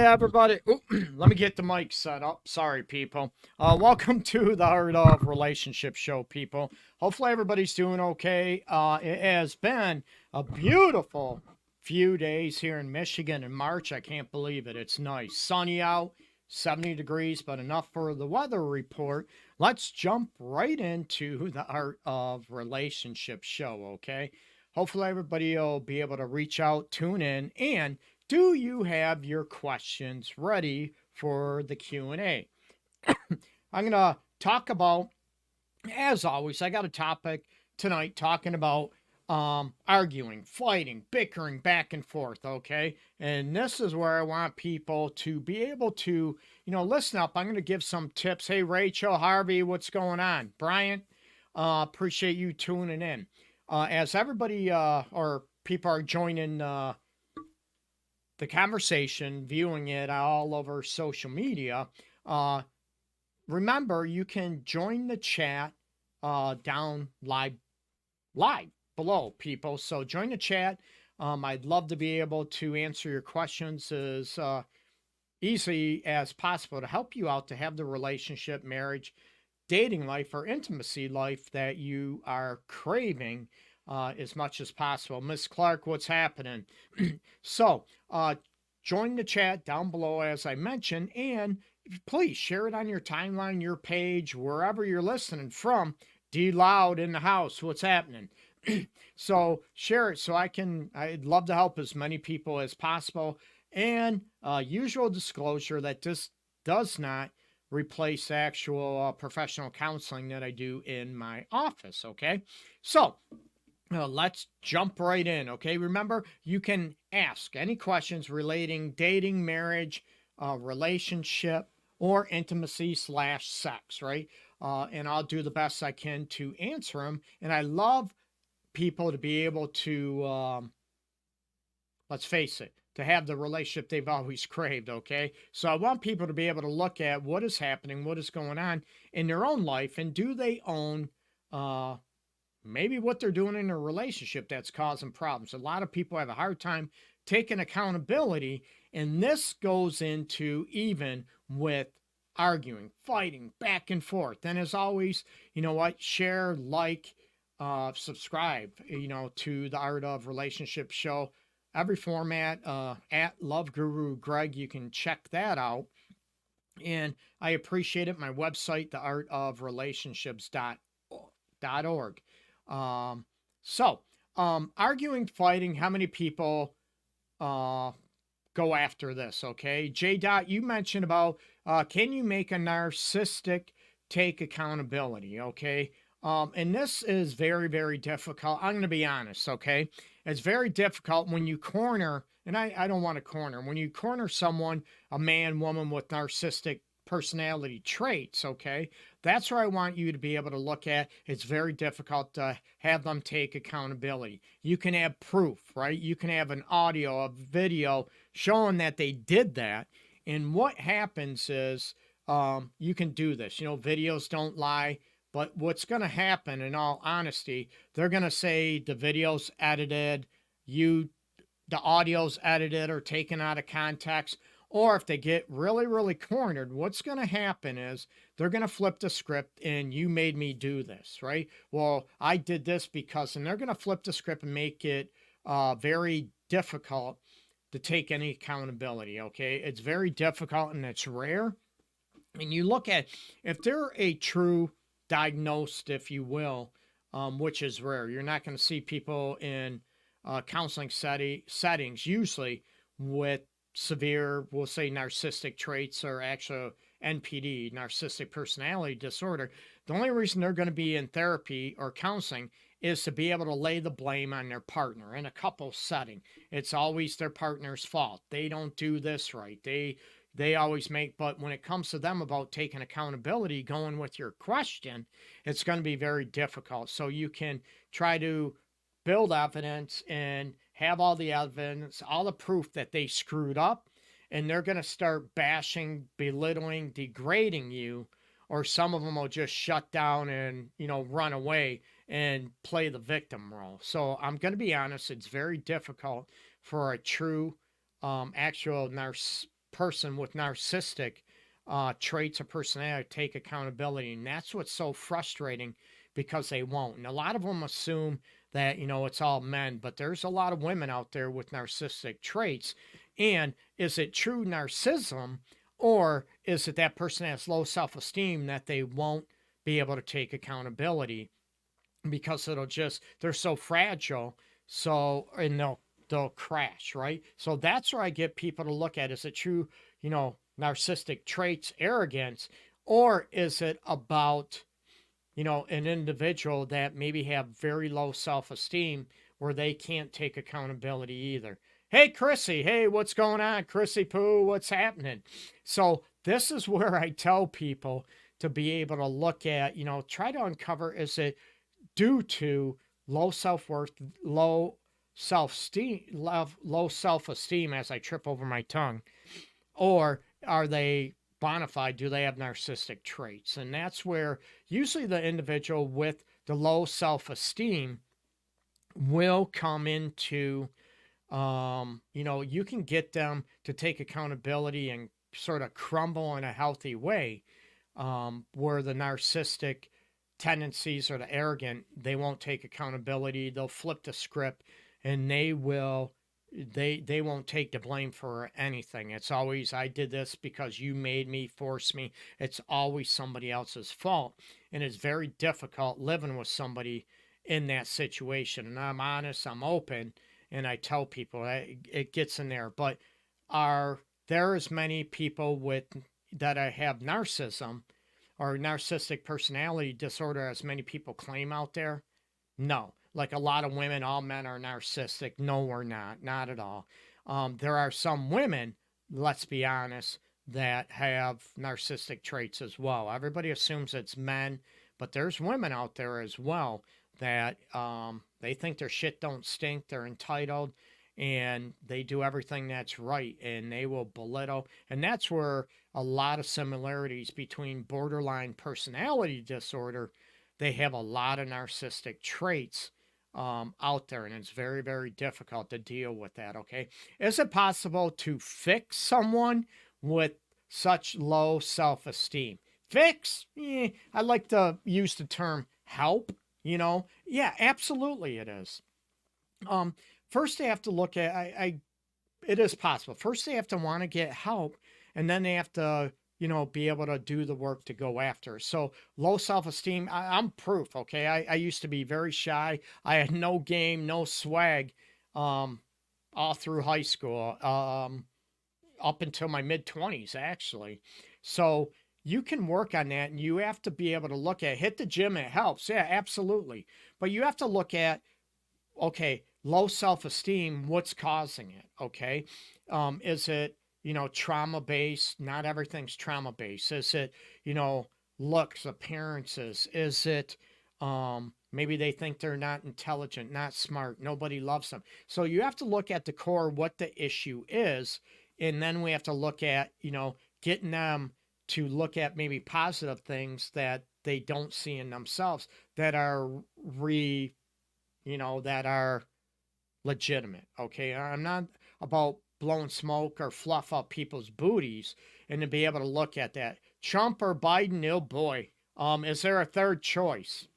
Hey everybody. Ooh, let me get the mic set up. Sorry, people. Welcome to the Art of Relationship Show, people. Hopefully everybody's doing okay. It has been a beautiful few days here in Michigan in March. I can't believe it. It's nice. Sunny out, 70 degrees, but enough for the weather report. Let's jump right into the Art of Relationship Show, okay? Hopefully everybody will be able to reach out, tune in, and do you have your questions ready for the Q&A? I'm going to talk about, as always, I got a topic tonight talking about arguing, fighting, bickering back and forth, okay? And this is where I want people to be able to, listen up. I'm going to give some tips. Hey, Rachel, Harvey, what's going on? Brian, appreciate you tuning in. As everybody or people are joining the conversation, viewing it all over social media, remember you can join the chat down live below, people. So join the chat. I'd love to be able to answer your questions as easy as possible to help you out to have the relationship, marriage, dating life, or intimacy life that you are craving as much as possible. Miss Clark, what's happening? So, join the chat down below, as I mentioned, and please share it on your timeline, your page, wherever you're listening from. D Loud in the house, what's happening? So share it so I'd love to help as many people as possible. And usual disclosure that this does not replace actual professional counseling that I do in my office, okay? So let's jump right in, okay? Remember, you can ask any questions relating dating, marriage, relationship, or intimacy / sex, right? And I'll do the best I can to answer them. And I love people to be able to, let's face it, to have the relationship they've always craved, okay? So I want people to be able to look at what is happening, what is going on in their own life, and do they own maybe what they're doing in a relationship that's causing problems. A lot of people have a hard time taking accountability, and this goes into even with arguing, fighting, back and forth. And as always, you know what? Share, like, subscribe, to the Art of Relationship Show. Every format at LoveGuruGreg. You can check that out. And I appreciate it. My website, theartofrelationships.org. Arguing, fighting, how many people go after this, okay? J. Dot, you mentioned about can you make a narcissistic take accountability, okay? And this is very, very difficult. I'm going to be honest, okay? It's very difficult when you corner, and I don't want to corner, when you corner someone, a man, woman with narcissistic personality traits, okay? That's where I want you to be able to look at. It's very difficult to have them take accountability. You can have proof, right? You can have an audio, a video showing that they did that. And what happens is you can do this. Videos don't lie. But what's going to happen, in all honesty, they're going to say the video's edited, the audio's edited or taken out of context. Or if they get really, really cornered, what's going to happen is they're going to flip the script and you made me do this, right? Well, I did this because, and they're going to flip the script and make it very difficult to take any accountability, okay? It's very difficult and it's rare. And you look at, if they're a true diagnosed, if you will, which is rare. You're not going to see people in counseling settings usually with severe, we'll say, narcissistic traits or actual NPD, narcissistic personality disorder. The only reason they're going to be in therapy or counseling is to be able to lay the blame on their partner in a couple setting. It's always their partner's fault. They don't do this right. They always make, but when it comes to them about taking accountability, going with your question, it's going to be very difficult. So you can try to build evidence and have all the evidence, all the proof that they screwed up, and they're going to start bashing, belittling, degrading you, or some of them will just shut down and, run away and play the victim role. So I'm going to be honest, it's very difficult for a true, actual person with narcissistic traits of personality take accountability. And that's what's so frustrating, because they won't. And a lot of them assume that, it's all men, but there's a lot of women out there with narcissistic traits. And is it true narcissism, or is it that person has low self-esteem that they won't be able to take accountability because they're so fragile. So, and they'll crash, right? So that's where I get people to look at, is it true, narcissistic traits, arrogance, or is it about, an individual that maybe have very low self-esteem where they can't take accountability either. Hey, Chrissy. Hey, what's going on? Chrissy Poo, what's happening? So this is where I tell people to be able to look at, try to uncover, is it due to low self-worth, low self-esteem as I trip over my tongue, or are they bona fide? Do they have narcissistic traits? And that's where usually the individual with the low self-esteem will come into, you can get them to take accountability and sort of crumble in a healthy way, where the narcissistic tendencies or the arrogant, they won't take accountability. They'll flip the script, and they won't take the blame for anything. It's always, I did this because you made me, forced me. It's always somebody else's fault. And it's very difficult living with somebody in that situation. And I'm honest, I'm open, and I tell people it gets in there. But are there as many people that have narcissism or narcissistic personality disorder as many people claim out there? No. Like a lot of women, all men are narcissistic. No, we're not at all. There are some women, let's be honest, that have narcissistic traits as well. Everybody assumes it's men, but there's women out there as well that they think their shit don't stink. They're entitled, and they do everything that's right, and they will belittle. And that's where a lot of similarities between borderline personality disorder, they have a lot of narcissistic traits out there, and it's very, very difficult to deal with that. Okay. Is it possible to fix someone with such low self-esteem? Fix? I like to use the term help, Yeah, absolutely it is. First they have to look at, it is possible. First they have to want to get help, and then they have to, be able to do the work to go after. So low self-esteem, I'm proof. Okay. I used to be very shy. I had no game, no swag, all through high school, up until my mid-20s, actually. So you can work on that, and you have to be able to look at, hit the gym. It helps. Yeah, absolutely. But you have to look at, okay, low self-esteem, what's causing it? Okay. Is it, trauma-based? Not everything's trauma-based. Is it, looks, appearances? Is it, maybe they think they're not intelligent, not smart, nobody loves them? So you have to look at the core, what the issue is. And then we have to look at, getting them to look at maybe positive things that they don't see in themselves that are that are legitimate. Okay. I'm not about blowing smoke or fluff up people's booties, and to be able to look at that. Trump or Biden, oh boy. Is there a third choice?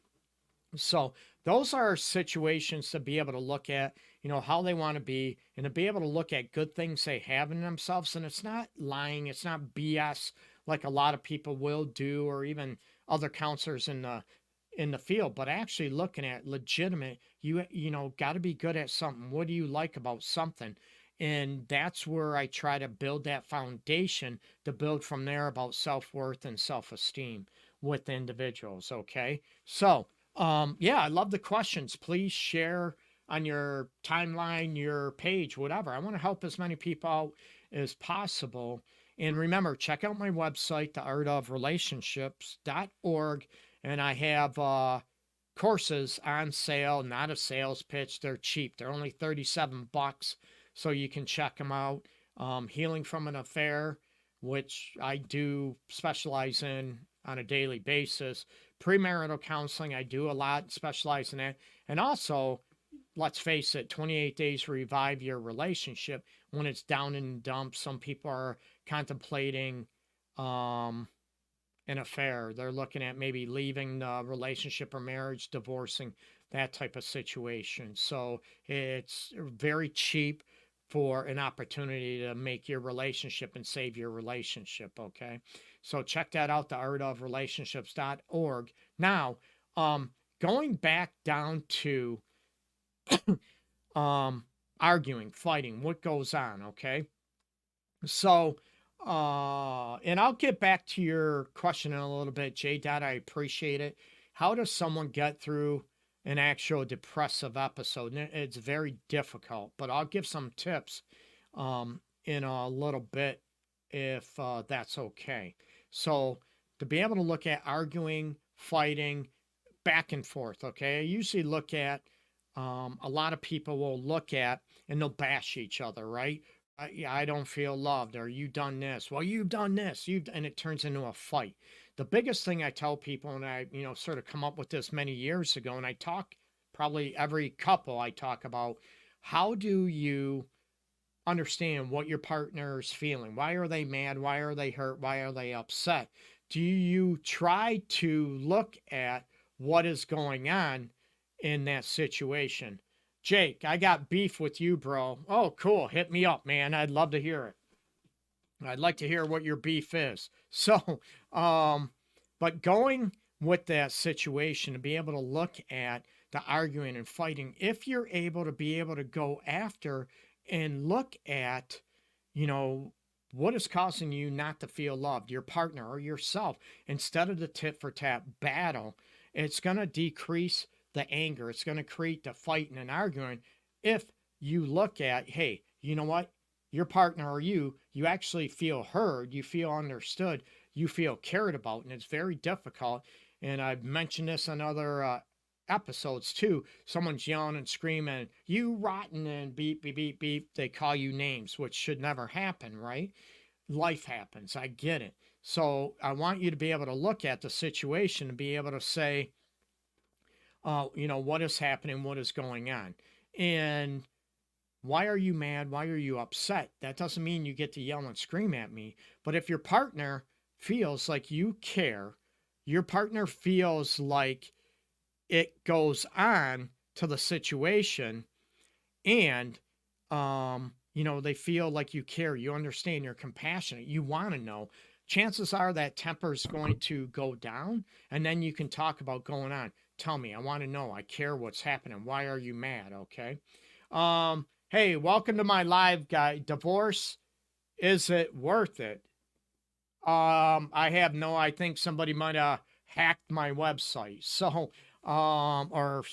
So those are situations to be able to look at, how they want to be, and to be able to look at good things they have in themselves. And it's not lying. It's not BS like a lot of people will do, or even other counselors in the field, but actually looking at legitimate, got to be good at something. What do you like about something? And that's where I try to build that foundation to build from there about self-worth and self-esteem with individuals. Okay. So, yeah, I love the questions. Please share on your timeline, your page, whatever. I want to help as many people out as possible. And remember, check out my website, theartofrelationships.org. And I have courses on sale, not a sales pitch. They're cheap. They're only $37. So you can check them out. Healing from an affair, which I do specialize in on a daily basis. Premarital counseling, I do a lot, specialize in that. And also let's face it, 28 days revive your relationship. When it's down in the dumps, some people are contemplating an affair. They're looking at maybe leaving the relationship or marriage, divorcing, that type of situation. So it's very cheap for an opportunity to make your relationship and save your relationship. Okay. So check that out, theartofrelationships.org. Now, going back down to arguing, fighting, what goes on. Okay. So, and I'll get back to your question in a little bit, J. Dot. I appreciate it. How does someone get through an actual depressive episode? And it's very difficult, but I'll give some tips in a little bit if that's okay. So, to be able to look at arguing, fighting, back and forth, okay? I usually look at a lot of people will look at and they'll bash each other, right? Yeah, I don't feel loved, or you done this. Well, you've done this. And it turns into a fight. The biggest thing I tell people, and I, sort of come up with this many years ago, and I talk probably every couple I talk about, how do you understand what your partner is feeling? Why are they mad? Why are they hurt? Why are they upset? Do you try to look at what is going on in that situation? Jake, I got beef with you, bro. Oh, cool. Hit me up, man. I'd love to hear it. I'd like to hear what your beef is. So, but going with that situation to be able to look at the arguing and fighting, if you're able to be able to go after and look at, what is causing you not to feel loved, your partner or yourself, instead of the tit for tat battle, it's going to decrease the anger. It's going to create the fighting and arguing. If you look at, hey, you know what? Your partner or you actually feel heard, you feel understood, you feel cared about, and it's very difficult. And I've mentioned this in other episodes too. Someone's yelling and screaming, you rotten, and beep, beep, beep, beep. They call you names, which should never happen, right? Life happens. I get it. So I want you to be able to look at the situation and be able to say, what is happening, what is going on, and why are you mad? Why are you upset? That doesn't mean you get to yell and scream at me. But if your partner feels like you care, your partner feels like it goes on to the situation, and they feel like you care, you understand, you're compassionate, you want to know, chances are that temper is going to go down, and then you can talk about going on. Tell me, I want to know, I care what's happening. Why are you mad? Okay. Hey, welcome to my live guy. Divorce, is it worth it? I think somebody might have hacked my website. So, or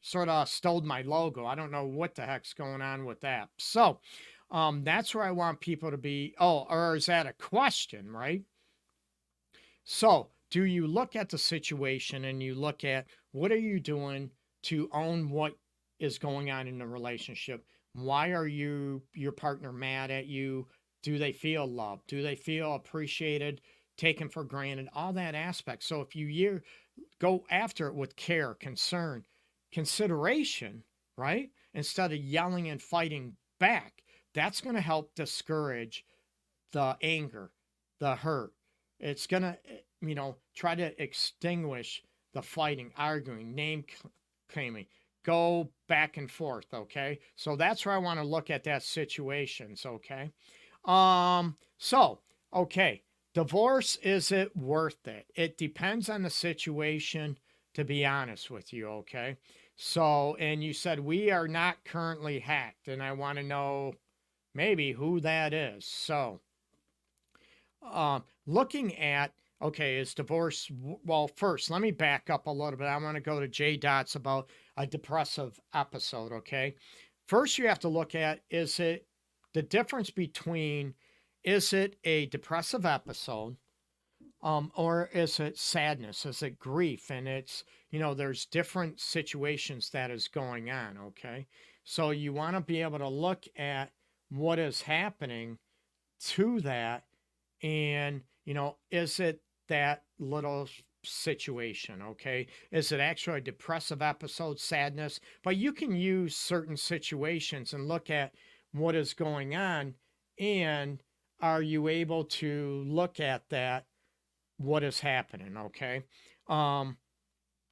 sort of stole my logo. I don't know what the heck's going on with that. So, that's where I want people to be. Oh, or is that a question, right? So, do you look at the situation and you look at what are you doing to own what is going on in the relationship? Why are your partner mad at you? Do they feel loved? Do they feel appreciated, taken for granted? All that aspect. So if you go after it with care, concern, consideration, right? Instead of yelling and fighting back, that's going to help discourage the anger, the hurt. It's going to, try to extinguish the fighting, arguing, name claiming, go back and forth. Okay. So that's where I want to look at that situations. Okay. Okay. Divorce, is it worth it? It depends on the situation, to be honest with you. Okay. So, and you said we are not currently hacked, and I want to know maybe who that is. So, looking at, okay, is divorce, well, first, let me back up a little bit. I want to go to J Dots about a depressive episode, okay? First, you have to look at, is it the difference between, is it a depressive episode, or is it sadness? Is it grief? And it's, there's different situations that is going on, okay? So you want to be able to look at what is happening to that, and, is it that little situation, okay? Is it actually a depressive episode, sadness? But you can use certain situations and look at what is going on, and are you able to look at that, what is happening, okay? Um,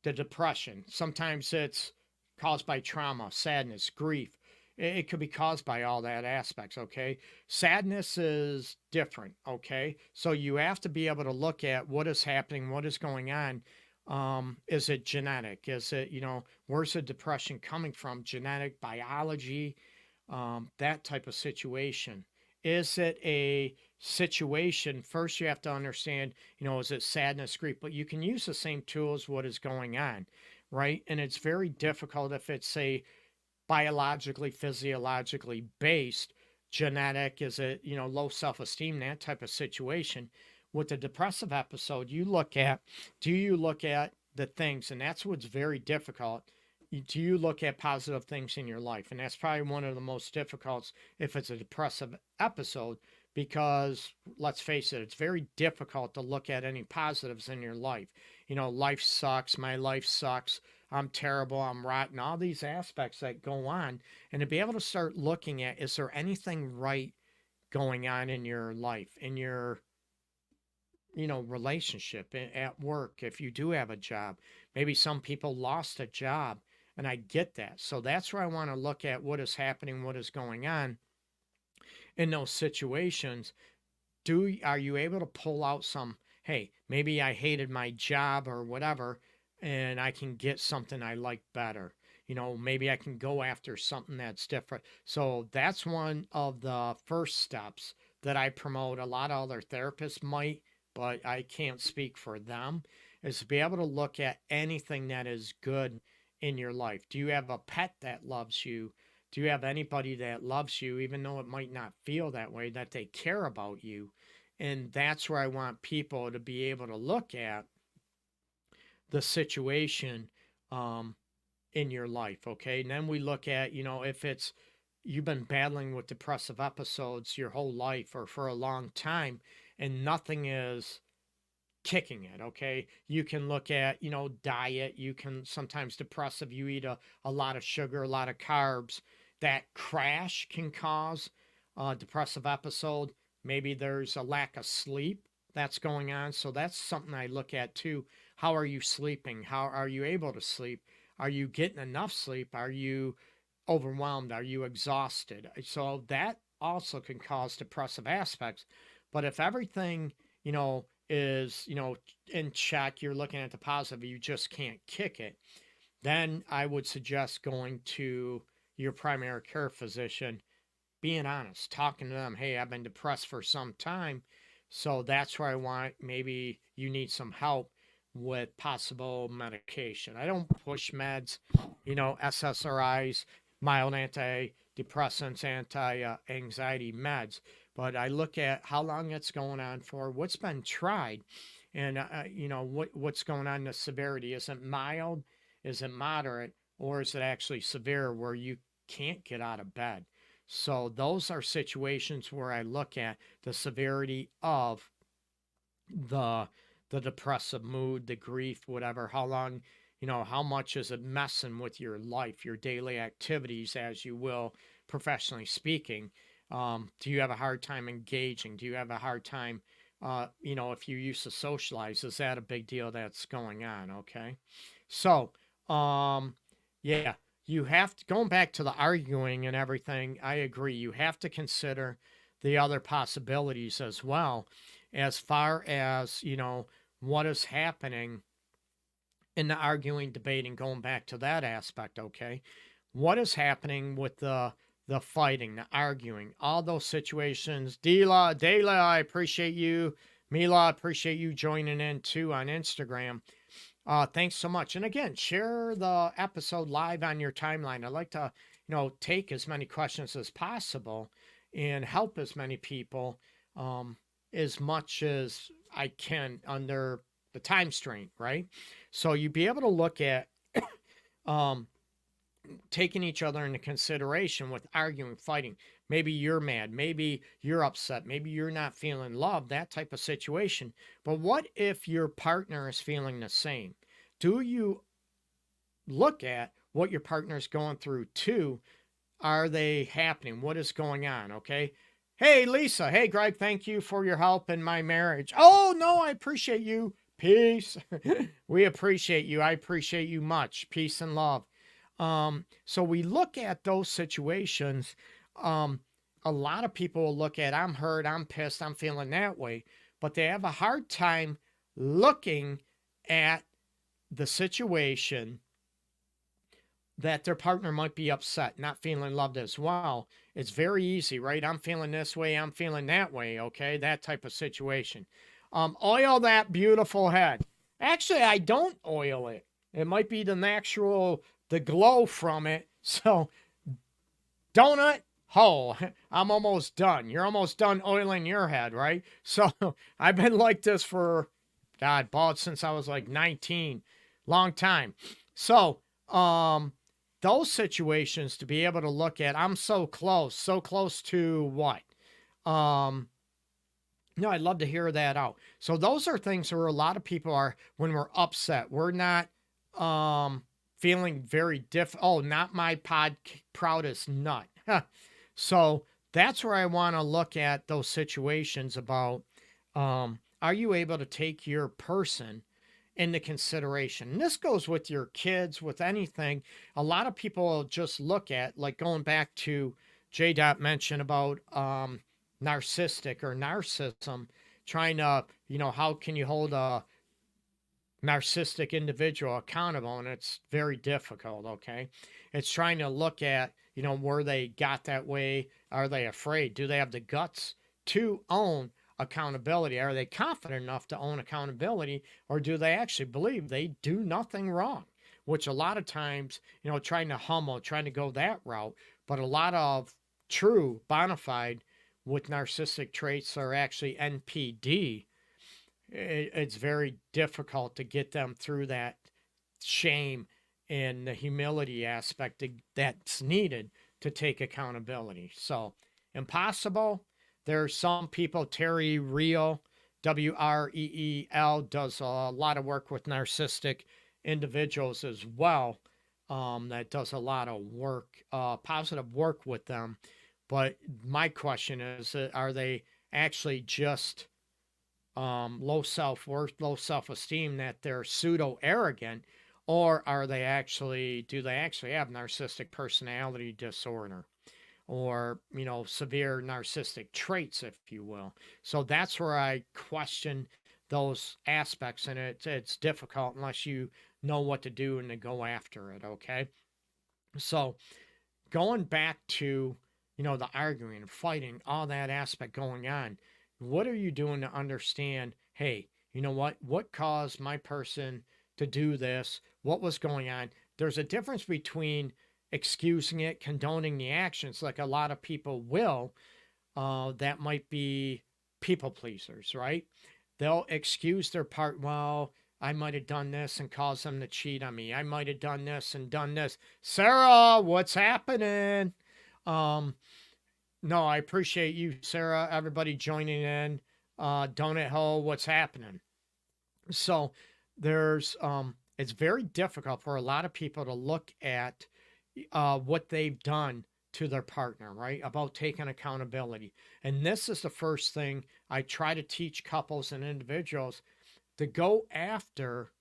the depression, sometimes it's caused by trauma, sadness, grief. It could be caused by all that aspects, okay? Sadness is different, okay? So you have to be able to look at what is happening, what is going on. Is it genetic? Is it, where's the depression coming from? Genetic, biology, that type of situation. Is it a situation? First, you have to understand, is it sadness, grief? But you can use the same tools, what is going on, right? And it's very difficult if it's a biologically, physiologically based, genetic, is it, low self-esteem, that type of situation. With the depressive episode, do you look at the things, and that's what's very difficult. Do you look at positive things in your life? And that's probably one of the most difficult if it's a depressive episode, because let's face it, it's very difficult to look at any positives in your life. Life sucks, my life sucks, I'm terrible, I'm rotten, all these aspects that go on. And to be able to start looking at, is there anything right going on in your life, in your relationship, at work, if you do have a job? Maybe some people lost a job, and I get that. So that's where I want to look at what is happening, what is going on in those situations. Are you able to pull out some, hey, maybe I hated my job or whatever, and I can get something I like better. Maybe I can go after something that's different. So that's one of the first steps that I promote. A lot of other therapists might, but I can't speak for them, is to be able to look at anything that is good in your life. Do you have a pet that loves you? Do you have anybody that loves you, even though it might not feel that way, that they care about you? And that's where I want people to be able to look at the situation in your life, okay? And then we look at, if it's you've been battling with depressive episodes your whole life or for a long time, and nothing is kicking it, okay? You can look at, diet. You can sometimes depressive, you eat a lot of sugar, a lot of carbs. That crash can cause a depressive episode. Maybe there's a lack of sleep that's going on. So that's something I look at too. How are you sleeping? How are you able to sleep? Are you getting enough sleep? Are you overwhelmed? Are you exhausted? So that also can cause depressive aspects. But if everything, is, in check, you're looking at the positive, you just can't kick it, then I would suggest going to your primary care physician, being honest, talking to them. Hey, I've been depressed for some time. So that's where I want, maybe you need some help with possible medication. I don't push meds, SSRIs, mild antidepressants, anti-anxiety meds, but I look at how long it's going on for, what's been tried, and what's going on, the severity. Is it mild? Is it moderate? Or is it actually severe where you can't get out of bed? So those are situations where I look at the severity of the depressive mood, the grief, whatever. How long, how much is it messing with your life, your daily activities, as you will, professionally speaking? Do you have a hard time engaging? Do you have a hard time, if you used to socialize, is that a big deal that's going on? Okay. So, yeah, you have to, going back to the arguing and everything, I agree. You have to consider the other possibilities as well, as far as, what is happening in the arguing, debating, going back to that aspect, okay? What is happening with the fighting, the arguing, all those situations. Dela, I appreciate you. Mila, I appreciate you joining in too on Instagram. Thanks so much. And again, share the episode live on your timeline. I'd like to, take as many questions as possible and help as many people as much as I can under the time strain, right? So you'd be able to look at taking each other into consideration with arguing, fighting. Maybe you're mad. Maybe you're upset. Maybe you're not feeling love, that type of situation. But what if your partner is feeling the same? Do you look at what your partner is going through too? Are they happening? What is going on? Okay. Hey, Lisa. Hey, Greg, thank you for your help in my marriage. Oh, no, I appreciate you. Peace. We appreciate you. I appreciate you much. Peace and love. So we look at those situations. A lot of people will look at, I'm hurt, I'm pissed, I'm feeling that way, but they have a hard time looking at the situation that their partner might be upset, not feeling loved as well. It's very easy, right? I'm feeling this way, I'm feeling that way, okay? That type of situation. Oil that beautiful head. Actually, I don't oil it. It might be the natural, the glow from it. So, donut hole. I'm almost done. You're almost done oiling your head, right? So, I've been like this for, God, bald since I was like 19. Long time. So, those situations to be able to look at, I'm so close to what? No, I'd love to hear that out. So those are things where a lot of people are, when we're upset, we're not feeling very oh, not my proudest nut. So that's where I want to look at those situations about, are you able to take your person into consideration? And this goes with your kids, with anything. A lot of people will just look at, like going back to J. mentioned about narcissistic or narcissism, trying to, how can you hold a narcissistic individual accountable? And it's very difficult, okay? It's trying to look at, where they got that way. Are they afraid? Do they have the guts to own accountability? Are they confident enough to own accountability, or do they actually believe they do nothing wrong? Which a lot of times, trying to go that route, but a lot of true bona fide with narcissistic traits are actually NPD. It's very difficult to get them through that shame and the humility aspect that's needed to take accountability. So, impossible. There's some people, Terry Real, WREEL, does a lot of work with narcissistic individuals as well. That does a lot of work, positive work with them. But my question is, are they actually just low self-worth, low self-esteem, that they're pseudo-arrogant, or do they actually have narcissistic personality disorder? Or, severe narcissistic traits, if you will. So that's where I question those aspects, and it's difficult unless you know what to do and to go after it, okay? So going back to, the arguing and fighting, all that aspect going on, what are you doing to understand, hey, you know what caused my person to do this? What was going on? There's a difference between excusing it, condoning the actions, like a lot of people will, that might be people pleasers, right? They'll excuse their part. Well, I might have done this and caused them to cheat on me. I might have done this and done this. Sarah, what's happening? No, I appreciate you, Sarah. Everybody joining in. Donut Hole, what's happening? So there's, it's very difficult for a lot of people to look at what they've done to their partner, right? About taking accountability. And this is the first thing I try to teach couples and individuals, to go after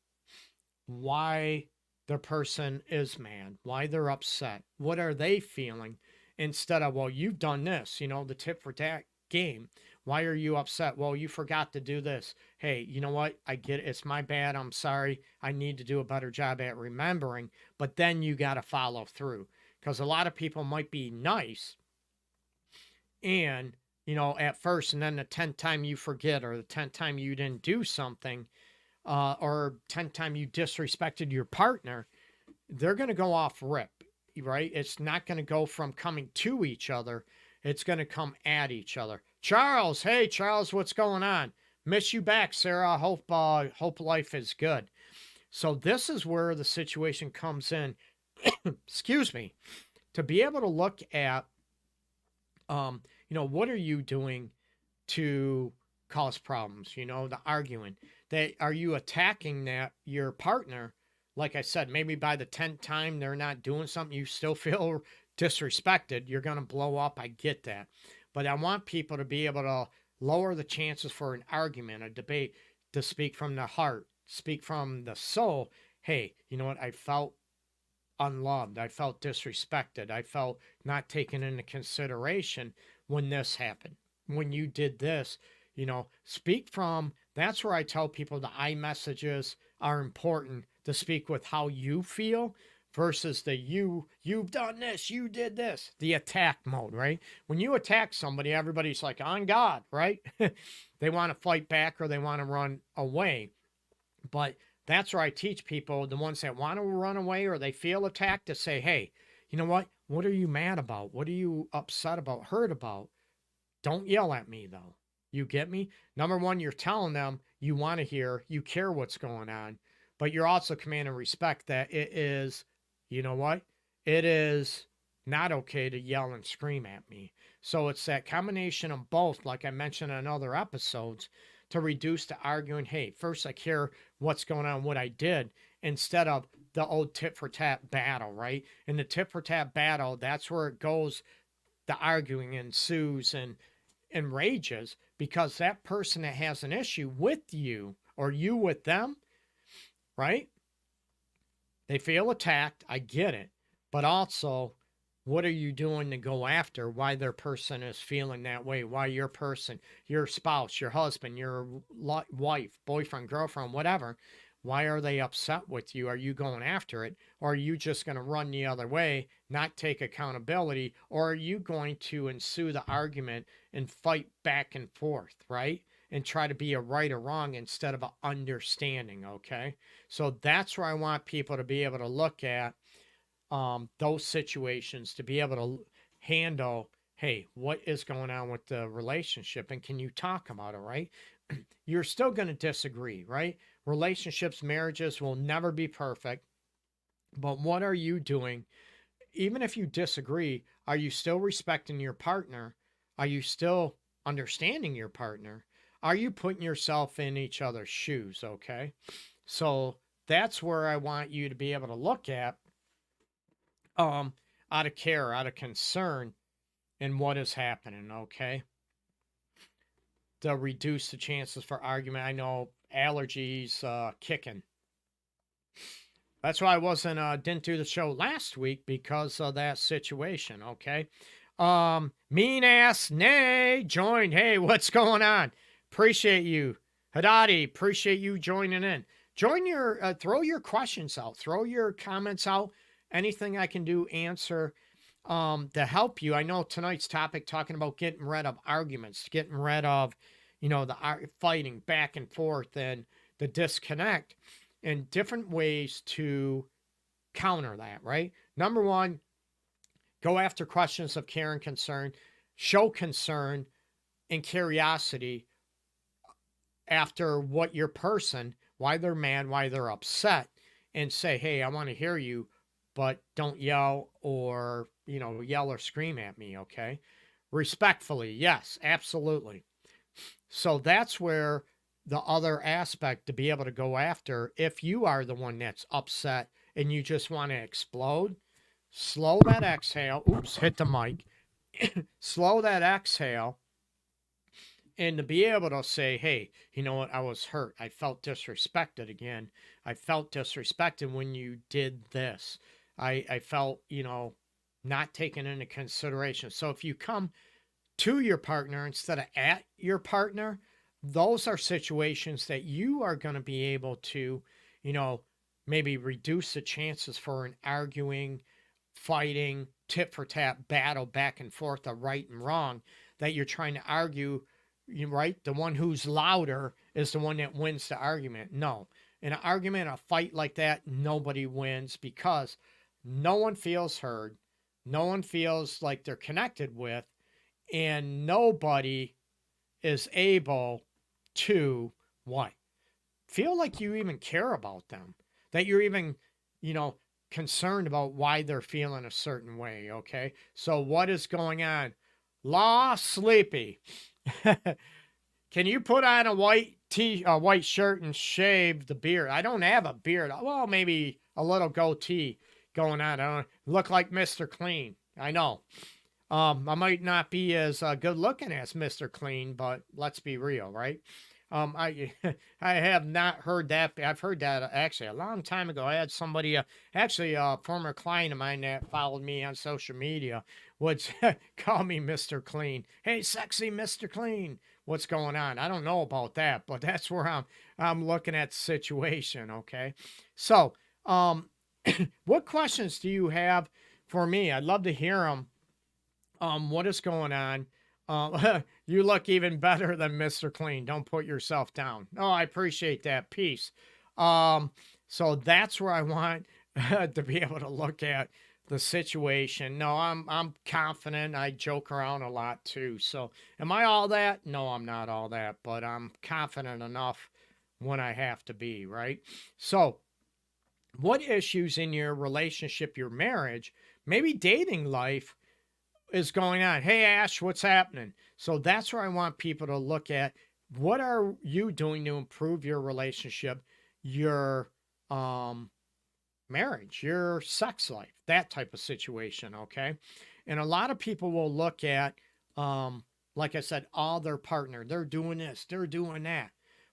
why the person is mad, why they're upset, what are they feeling, instead of, well, you've done this, the tit for tat game. Why are you upset? Well, you forgot to do this. Hey, you know what? I get it. It's my bad. I'm sorry. I need to do a better job at remembering. But then you got to follow through, because a lot of people might be nice and, at first, and then the 10th time you forget, or the 10th time you didn't do something, or 10th time you disrespected your partner, they're going to go off rip, right? It's not going to go from coming to each other. It's going to come at each other. Charles, hey, Charles, what's going on? Miss you back, Sarah. Hope life is good. So this is where the situation comes in, excuse me, to be able to look at What are you doing to cause problems? The arguing. Are you attacking your partner? Like I said, maybe by the 10th time they're not doing something, you still feel disrespected. You're going to blow up. I get that. But I want people to be able to lower the chances for an argument, a debate, to speak from the heart, speak from the soul. Hey, you know what? I felt unloved. I felt disrespected. I felt not taken into consideration when this happened. When you did this, speak from. That's where I tell people the I messages are important, to speak with how you feel versus the you've done this, you did this, the attack mode, right? When you attack somebody, everybody's like on God, right? They want to fight back or they want to run away. But that's where I teach people, the ones that want to run away or they feel attacked, to say, hey, you know what? What are you mad about? What are you upset about, hurt about? Don't yell at me, though. You get me? Number one, you're telling them you want to hear, you care what's going on, but you're also commanding respect that it is, you know what? It is not okay to yell and scream at me. So it's that combination of both, like I mentioned in other episodes, to reduce the arguing. Hey, first I care what's going on, what I did, instead of the old tit for tat battle, right? In the tit for tat battle, that's where it goes. The arguing ensues and rages because that person that has an issue with you or you with them, right? They feel attacked. I get it. But also, what are you doing to go after why their person is feeling that way? Why your person, your spouse, your husband, your wife, boyfriend, girlfriend, whatever, why are they upset with you? Are you going after it? Or are you just going to run the other way, not take accountability? Or are you going to ensue the argument and fight back and forth, right? And try to be a right or wrong instead of an understanding, okay? So that's where I want people to be able to look at those situations, to be able to handle, hey, what is going on with the relationship? And can you talk about it, right? You're still going to disagree, right? Relationships, marriages will never be perfect. But what are you doing? Even if you disagree, are you still respecting your partner? Are you still understanding your partner? Are you putting yourself in each other's shoes? Okay. So that's where I want you to be able to look at, out of care, out of concern, and what is happening. Okay. To reduce the chances for argument. I know allergies kicking. That's why I didn't do the show last week, because of that situation. Okay. Mean ass Nay joined. Hey, what's going on? Appreciate you. Hadadi, appreciate you joining in. Throw your questions out. Throw your comments out. Anything I can do, answer to help you. I know tonight's topic, talking about getting rid of arguments, getting rid of, the fighting back and forth and the disconnect, and different ways to counter that, right? Number one, go after questions of care and concern. Show concern and curiosity after what your person, why they're mad, why they're upset, and say, hey, I want to hear you, but don't yell or, yell or scream at me, okay? Respectfully, yes, absolutely. So that's where the other aspect, to be able to go after, if you are the one that's upset and you just want to explode, slow that exhale. Oops, hit the mic. Slow that exhale. And to be able to say, hey, you know what? I was hurt. I felt disrespected again. I felt disrespected when you did this. I felt, not taken into consideration. So if you come to your partner instead of at your partner, those are situations that you are going to be able to, maybe reduce the chances for an arguing, fighting, tit for tat battle back and forth of right and wrong that you're trying to argue. Right? The one who's louder is the one that wins the argument. No. In an argument, a fight like that, nobody wins, because no one feels heard. No one feels like they're connected with, and nobody is able to what? Feel like you even care about them, that you're even, concerned about why they're feeling a certain way. Okay. So what is going on? Law Sleepy. Can you put on a white shirt and shave the beard? I don't have a beard. Well, maybe a little goatee going on. I don't look like Mr. Clean. I know. I might not be as good looking as Mr. Clean, but let's be real, right? I I have not heard that. I've heard that actually a long time ago. I had somebody, actually a former client of mine that followed me on social media, would call me Mr. Clean. Hey, sexy Mr. Clean, what's going on? I don't know about that, but that's where I'm looking at the situation. Okay, so what questions do you have for me? I'd love to hear them. What is going on? You look even better than Mr. Clean. Don't put yourself down. Oh, I appreciate that. Peace. So that's where I want to be able to look at the situation. No, I'm confident. I joke around a lot too. So am I all that? No, I'm not all that, but I'm confident enough when I have to be, right? So what issues in your relationship, your marriage, maybe dating life is going on? Hey, Ash, what's happening? So that's where I want people to look at, what are you doing to improve your relationship, your marriage, your sex life, that type of situation, okay? And a lot of people will look at, like I said, all their partner, they're doing this, they're doing that.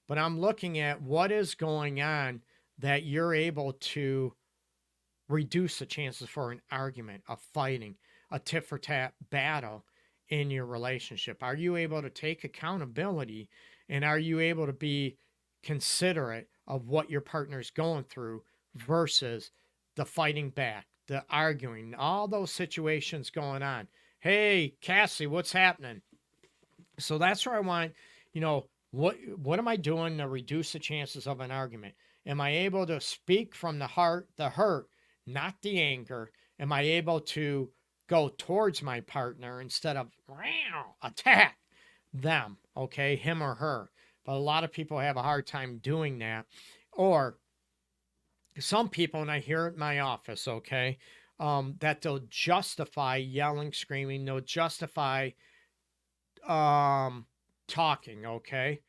But I'm looking at what is going on that you're able to reduce the chances for an argument, a fighting, a tit for tat battle in your relationship. Are you able to take accountability, and are you able to be considerate of what your partner's going through versus the fighting back, the arguing, all those situations going on? Hey, Cassie, what's happening? So that's where I want, what am I doing to reduce the chances of an argument? Am I able to speak from the heart, the hurt, not the anger? Am I able to go towards my partner instead of attack them, okay, him or her? But a lot of people have a hard time doing that. Or some people, and I hear it in my office, okay, that they'll justify yelling, screaming, they'll justify talking, okay?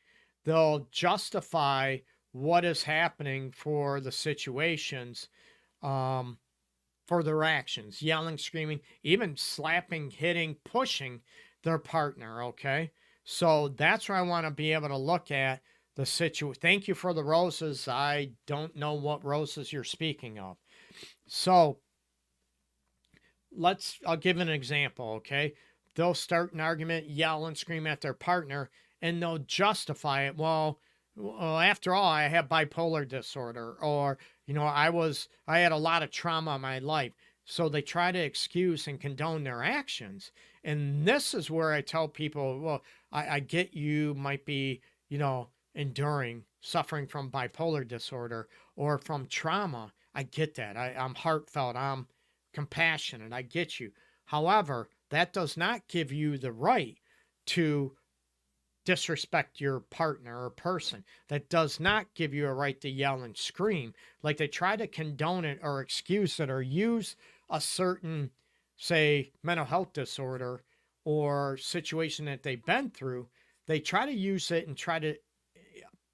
They'll justify what is happening for the situations, for their actions, yelling, screaming, even slapping, hitting, pushing their partner, okay? So that's where I want to be able to look at the situation. Thank you for the roses. I don't know what roses you're speaking of. So I'll give an example, okay? They'll start an argument, yell and scream at their partner, and they'll justify it. Well, after all, I have bipolar disorder, or, I had a lot of trauma in my life. So they try to excuse and condone their actions. And this is where I tell people, well, I get you might be, suffering from bipolar disorder or from trauma. I get that. I'm heartfelt. I'm compassionate. I get you. However, that does not give you the right to disrespect your partner or person. That does not give you a right to yell and scream. Like they try to condone it or excuse it or use a certain, say, mental health disorder or situation that they've been through. They try to use it and try to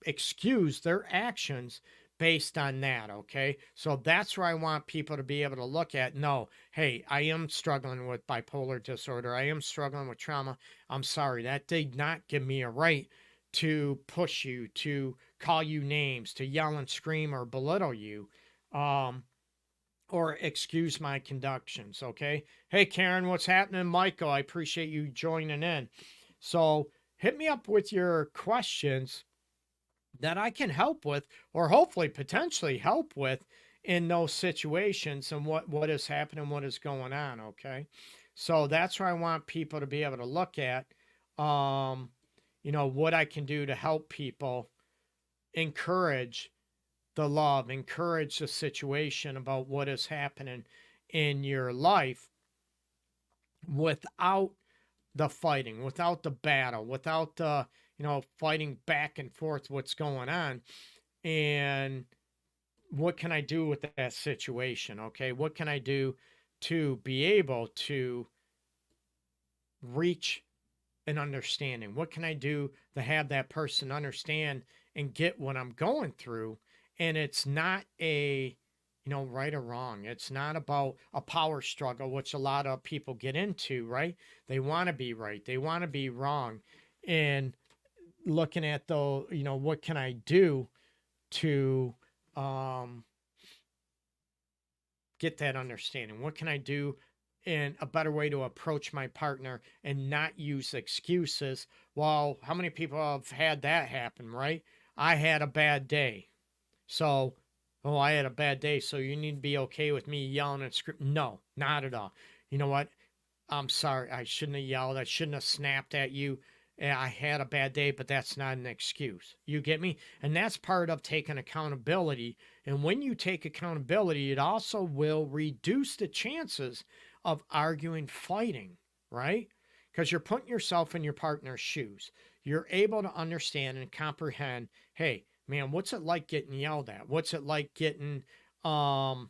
excuse their actions based on that, okay? So that's where I want people to be able to look at, no, hey, I am struggling with bipolar disorder. I am struggling with trauma. I'm sorry. That did not give me a right to push you, to call you names, to yell and scream or belittle you, or excuse my conductions, okay? Hey, Karen, what's happening? Michael, I appreciate you joining in. So hit me up with your questions that I can help with, or hopefully potentially help with in those situations, and what is happening, what is going on, okay? So that's where I want people to be able to look at, what I can do to help people encourage the love, encourage the situation about what is happening in your life without the fighting, without the battle, without the, fighting back and forth what's going on. And what can I do with that situation? Okay. What can I do to be able to reach an understanding? What can I do to have that person understand and get what I'm going through? And it's not a, right or wrong. It's not about a power struggle, which a lot of people get into, right? They want to be right. They want to be wrong. And looking at what can I do to get that understanding? What can I do in a better way to approach my partner and not use excuses? Well, how many people have had that happen, right? I had a bad day. So, oh, I had a bad day, so you need to be okay with me yelling and screaming. No, not at all. You know what? I'm sorry. I shouldn't have yelled. I shouldn't have snapped at you. Yeah, I had a bad day, but that's not an excuse. You get me? And that's part of taking accountability. And when you take accountability, it also will reduce the chances of arguing, fighting, right? Because you're putting yourself in your partner's shoes. You're able to understand and comprehend, hey, man, what's it like getting yelled at? What's it like getting, fighting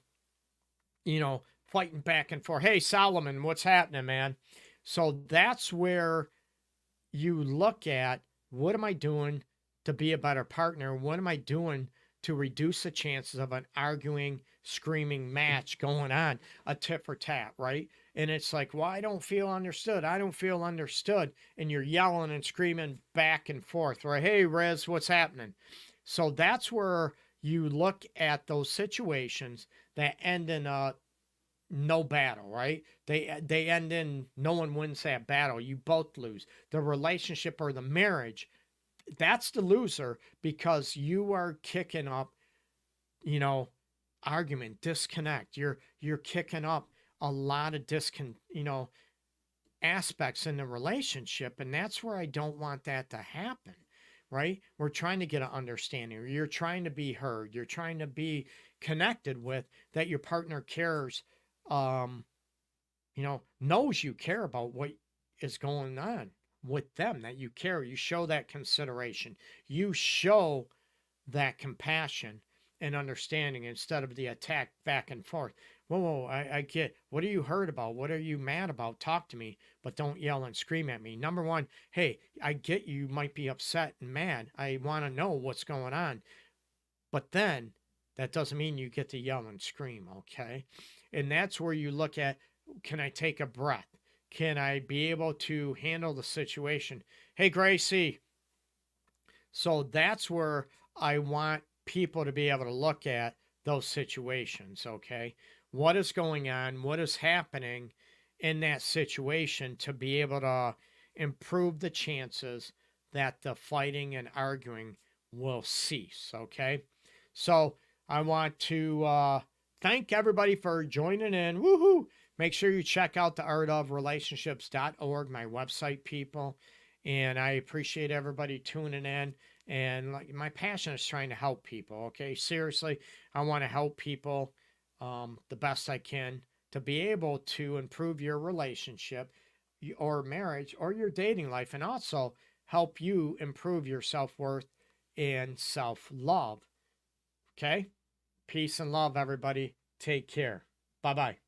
back and forth? Hey, Solomon, what's happening, man? So that's where you look at, what am I doing to be a better partner? What am I doing to reduce the chances of an arguing, screaming match going on, a tit for tat, right? And it's like, well, I don't feel understood. I don't feel understood. And you're yelling and screaming back and forth, right? Hey, Rez, what's happening? So that's where you look at those situations that end in a no battle, right? They end in no one wins that battle. You both lose. The relationship or the marriage, that's the loser, because you are kicking up, argument, disconnect. You're kicking up a lot of aspects in the relationship, and that's where I don't want that to happen. Right? We're trying to get an understanding. You're trying to be heard. You're trying to be connected with, that your partner cares, knows you care about what is going on with them, that you care. You show that consideration. You show that compassion and understanding instead of the attack back and forth. Whoa, I get, what are you hurt about? What are you mad about? Talk to me, but don't yell and scream at me. Number one, hey, I get you might be upset and mad. I want to know what's going on. But then that doesn't mean you get to yell and scream, okay? And that's where you look at, can I take a breath? Can I be able to handle the situation? Hey, Gracie. So that's where I want people to be able to look at those situations, okay? What is going on? What is happening in that situation to be able to improve the chances that the fighting and arguing will cease, okay? So I want to thank everybody for joining in. Woohoo! Make sure you check out theartofrelationships.org, my website, people. And I appreciate everybody tuning in. And my passion is trying to help people, okay? Seriously, I want to help people the best I can to be able to improve your relationship or marriage or your dating life, and also help you improve your self-worth and self-love, okay? Peace and love, everybody. Take care. Bye-bye.